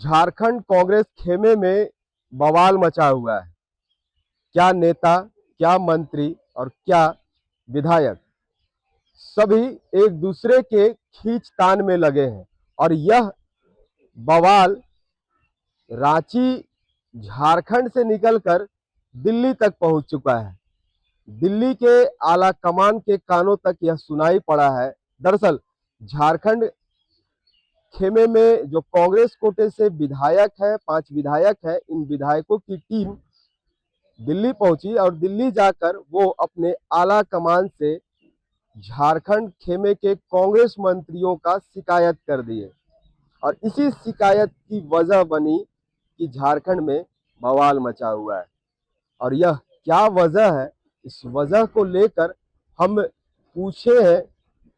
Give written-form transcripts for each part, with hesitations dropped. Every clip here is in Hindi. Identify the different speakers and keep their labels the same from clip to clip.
Speaker 1: झारखंड कांग्रेस खेमे में बवाल मचा हुआ है। क्या नेता, क्या मंत्री और क्या विधायक सभी एक दूसरे के खींचतान में लगे हैं और यह बवाल रांची, झारखंड से निकलकर दिल्ली तक पहुंच चुका है। दिल्ली के आला कमान के कानों तक यह सुनाई पड़ा है। दरअसल झारखंड खेमे में जो कांग्रेस कोटे से विधायक है, 5 विधायक है, इन विधायकों की टीम दिल्ली पहुंची और दिल्ली जाकर वो अपने आला कमान से झारखंड खेमे के कांग्रेस मंत्रियों का शिकायत कर दिए और इसी शिकायत की वजह बनी कि झारखंड में बवाल मचा हुआ है। और यह क्या वजह है, इस वजह को लेकर हम पूछे हैं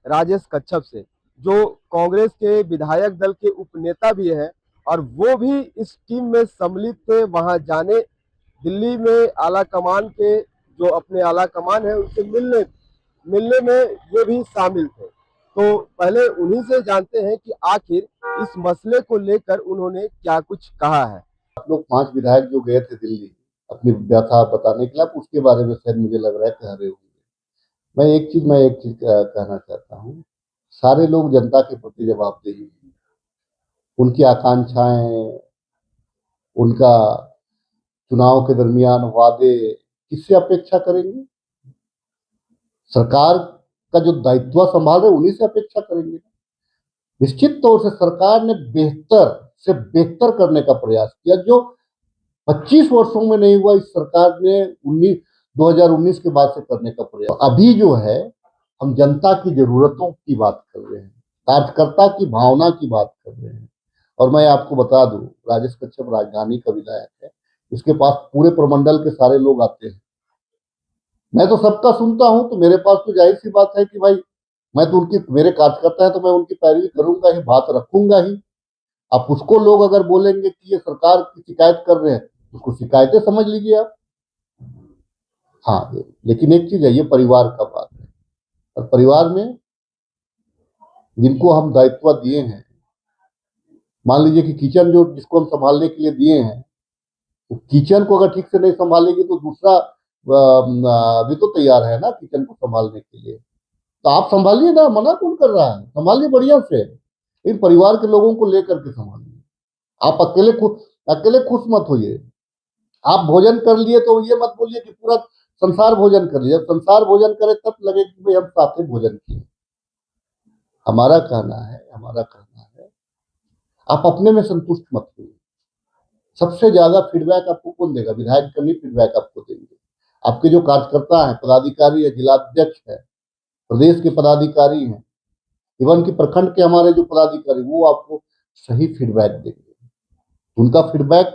Speaker 1: राजेश कच्छप से, जो कांग्रेस के विधायक दल के उपनेता भी हैं और वो भी इस टीम में सम्मिलित थे। वहां जाने दिल्ली में आला कमान के जो अपने आला कमान है उनसे मिलने में ये भी शामिल थे। तो पहले उन्हीं से जानते हैं कि आखिर इस मसले को लेकर उन्होंने क्या कुछ कहा है।
Speaker 2: आप लोग 5 विधायक जो गए थे दिल्ली अपनी व्यथा बताने के लिए, उसके बारे में शायद मुझे लग रहा है कह रहे होंगे। मैं एक चीज कहना चाहता हूँ। सारे लोग जनता के प्रति जवाबदेही हैं। उनकी आकांक्षाएं, उनका चुनाव के दरमियान वादे किससे अपेक्षा करेंगे? सरकार का जो दायित्व संभाल रहे उन्हीं से अपेक्षा करेंगे। निश्चित तौर से सरकार ने बेहतर से बेहतर करने का प्रयास किया, जो 25 वर्षों में नहीं हुआ। इस सरकार ने 2019 के बाद से करने का प्रयास। अभी जो है हम जनता की जरूरतों की बात कर रहे हैं, कार्यकर्ता की भावना की बात कर रहे हैं। और मैं आपको बता दूं, राजेश कच्छप राजधानी का विधायक है। इसके पास पूरे प्रमंडल के सारे लोग आते हैं। मैं तो सबका सुनता हूं, तो मेरे पास तो जाहिर सी बात है कि भाई मैं तो मेरे कार्यकर्ता है तो मैं उनकी पैरवी करूंगा ही, बात रखूंगा ही। अब उसको लोग अगर बोलेंगे कि ये सरकार की शिकायत कर रहे हैं, उसको शिकायतें समझ लीजिए आप। हाँ, लेकिन एक चीज है, ये परिवार का बात है और परिवार में जिनको हम दायित्व दिए हैं, मान लीजिए कि किचन जो जिसको हम संभालने के लिए दिए हैं, तो किचन को अगर ठीक से नहीं संभालेगी तो दूसरा भी तो तैयार है ना किचन को संभालने के लिए। तो आप संभालिए ना, मना कौन कर रहा है? संभालिए बढ़िया से, इन परिवार के लोगों को लेकर के संभालिए। आप अकेले खुश मत होइए। आप भोजन कर लिए तो ये मत बोलिए कि पूरा संसार भोजन कर लिया। संसार भोजन करे तब लगे कि भाई हम साथ में भोजन किए। हमारा कहना है आप अपने में संतुष्ट मत होइए। सबसे ज्यादा फीडबैक आपको कौन देगा? विधायक कभी फीडबैक आपको देंगे। आपके जो कार्यकर्ता है, पदाधिकारी है, जिलाध्यक्ष है, प्रदेश के पदाधिकारी हैं, इवन की प्रखंड के हमारे जो पदाधिकारी, वो आपको सही फीडबैक देंगे। उनका फीडबैक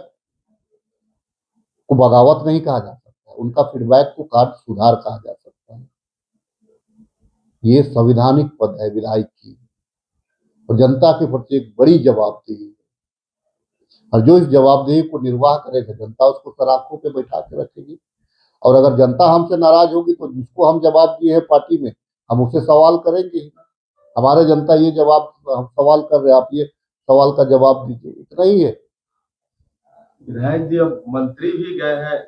Speaker 2: को बगावत नहीं कहा जा सकता, उनका फीडबैक को कार्य सुधार कहा जा सकता है। ये संवैधानिक पद है विधायक की और जनता के प्रति एक बड़ी जवाबदेही है। और जो इस जवाबदेही को निर्वाह करेगा, जनता उसको सराखों पे बैठा के रखेगी। और अगर जनता हमसे नाराज होगी तो जिसको हम जवाब दिए हैं पार्टी में, हम उससे सवाल करेंगे ही। हमारे जनता ये जवाब, हम सवाल कर रहे हैं, आप ये सवाल का जवाब दीजिए, इतना ही है।
Speaker 1: विधायक जी, अब मंत्री भी गए हैं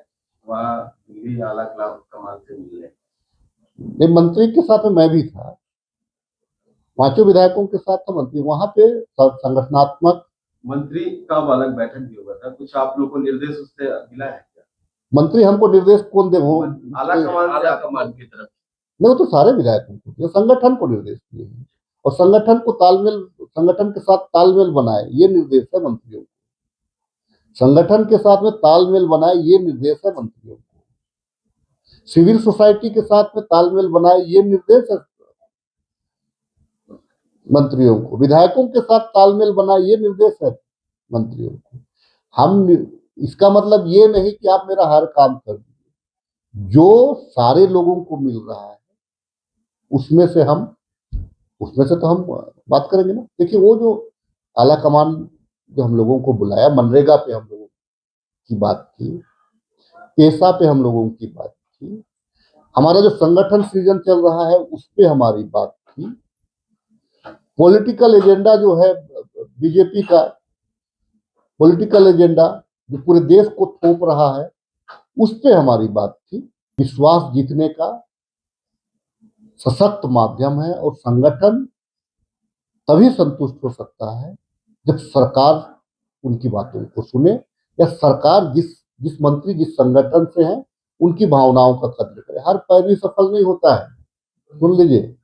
Speaker 1: वहाँ दिल्ली आला कमान से मिलने।
Speaker 2: नहीं, मंत्री के साथ में मैं भी था, 5 विधायकों के साथ था मंत्री। वहां पे संगठनात्मक
Speaker 1: मंत्री का अलग बैठक भी हुआ था। कुछ आप लोगों को निर्देश उससे मिला है क्या?
Speaker 2: मंत्री हमको निर्देश कौन दे? वो
Speaker 1: आला कमान की तरफ
Speaker 2: नहीं, वो तो सारे विधायकों को, संगठन को निर्देश दिए हैं और संगठन के साथ तालमेल बनाए, ये निर्देश है मंत्रियों को। संगठन के साथ में तालमेल बनाए, ये निर्देश है मंत्रियों को। सिविल सोसाइटी के साथ में तालमेल बनाए, ये निर्देश है मंत्रियों को। विधायकों के साथ तालमेल बनाए, ये निर्देश है मंत्रियों को। हम, इसका मतलब ये नहीं कि आप मेरा हर काम कर दीजिए। जो सारे लोगों को मिल रहा है उसमें से तो हम बात करेंगे ना। देखिए, वो जो आला कमान जो हम लोगों को बुलाया, मनरेगा पे हम लोगों की बात की, पेशा पे हम लोगों की बात की, हमारा जो संगठन सृजन चल रहा है उस पे हमारी बात थी। पॉलिटिकल एजेंडा जो है बीजेपी का, पॉलिटिकल एजेंडा जो पूरे देश को थोप रहा है, उस पे हमारी बात थी। विश्वास जीतने का सशक्त माध्यम है और संगठन तभी संतुष्ट हो सकता है जब सरकार उनकी बातों को सुने, या सरकार जिस मंत्री जिस संगठन से है उनकी भावनाओं का कद्र करे। हर पैरवी सफल नहीं होता है, सुन लीजिए,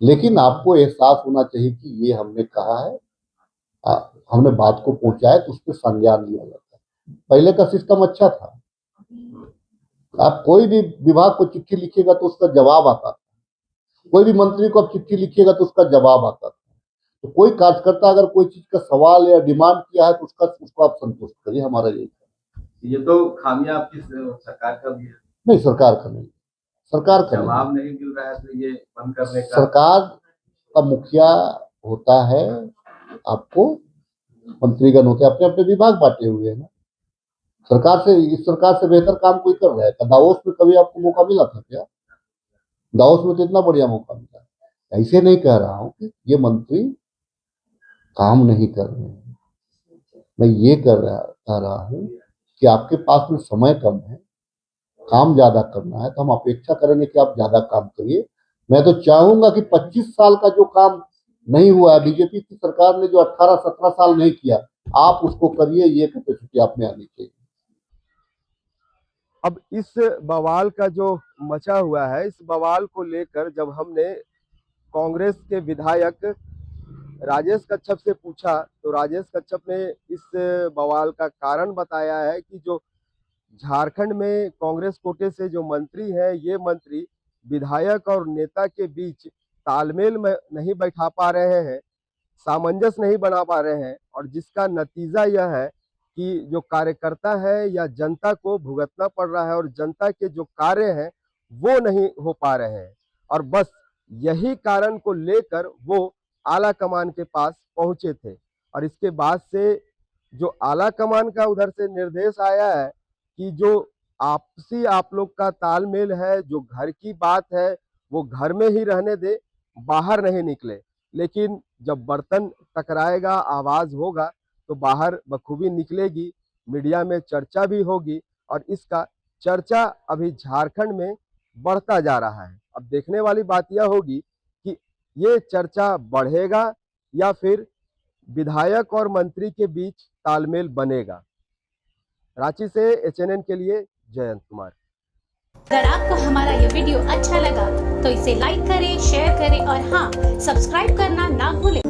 Speaker 2: लेकिन आपको एहसास होना चाहिए कि ये हमने कहा है, हमने बात को पहुंचाया तो उस पर संज्ञान लिया जाता है। पहले का सिस्टम अच्छा था, आप कोई भी विभाग को चिट्ठी लिखिएगा तो उसका जवाब आता था, कोई भी मंत्री को आप चिट्ठी लिखिएगा तो उसका जवाब आता था। तो कोई कार्यकर्ता अगर कोई चीज का सवाल या डिमांड किया है तो उसको आप संतुष्ट करिए, हमारा यही है।
Speaker 1: ये तो खामियां आपकी सरकार का भी है।
Speaker 2: नहीं, सरकार का नहीं, सरकार का
Speaker 1: जवाब नहीं मिल रहा है तो ये बंद करने का।
Speaker 2: सरकार का मुखिया होता है, आपको मंत्रीगण होते हैं, अपने अपने विभाग बांटे हुए हैं ना। इस सरकार से बेहतर काम कोई कर रहा है? दावोस में कभी आपको मौका मिला था क्या? दावोस में तो इतना बढ़िया मौका मिला। ऐसे नहीं कह रहा हूं कि ये मंत्री काम नहीं कर रहे हैं, मैं ये कह रहा हूं कि आपके पास में समय कम है, काम ज्यादा करना है, तो हम अपेक्षा करेंगे कि आप ज्यादा काम करिए। मैं तो चाहूंगा कि 25 साल का जो काम नहीं हुआ है, बीजेपी की सरकार ने जो 18-17 साल नहीं किया, आप उसको करिए, ये कैपेसिटी आप में आनी चाहिए।
Speaker 1: अब इस बवाल का जो मचा हुआ है, इस बवाल को लेकर जब हमने कांग्रेस के विधायक राजेश कच्छप से पूछा तो राजेश कच्छप ने इस बवाल का कारण बताया है कि जो झारखंड में कांग्रेस कोटे से जो मंत्री हैं, ये मंत्री विधायक और नेता के बीच तालमेल में नहीं बैठा पा रहे हैं, सामंजस्य नहीं बना पा रहे हैं, और जिसका नतीजा यह है कि जो कार्यकर्ता है या जनता को भुगतना पड़ रहा है और जनता के जो कार्य हैं वो नहीं हो पा रहे हैं। और बस यही कारण को लेकर वो आला कमान के पास पहुंचे थे, और इसके बाद से जो आला कमान का उधर से निर्देश आया है कि जो आपसी आप लोग का तालमेल है, जो घर की बात है वो घर में ही रहने दे, बाहर नहीं निकले। लेकिन जब बर्तन टकराएगा, आवाज होगा तो बाहर बखूबी निकलेगी, मीडिया में चर्चा भी होगी, और इसका चर्चा अभी झारखंड में बढ़ता जा रहा है। अब देखने वाली बात यह होगी कि ये चर्चा बढ़ेगा या फिर विधायक और मंत्री के बीच तालमेल बनेगा। रांची से एचएनएन के लिए जयंत कुमार।
Speaker 3: अगर आपको हमारा ये वीडियो अच्छा लगा तो इसे लाइक करें, शेयर करें और हाँ, सब्सक्राइब करना ना भूलें।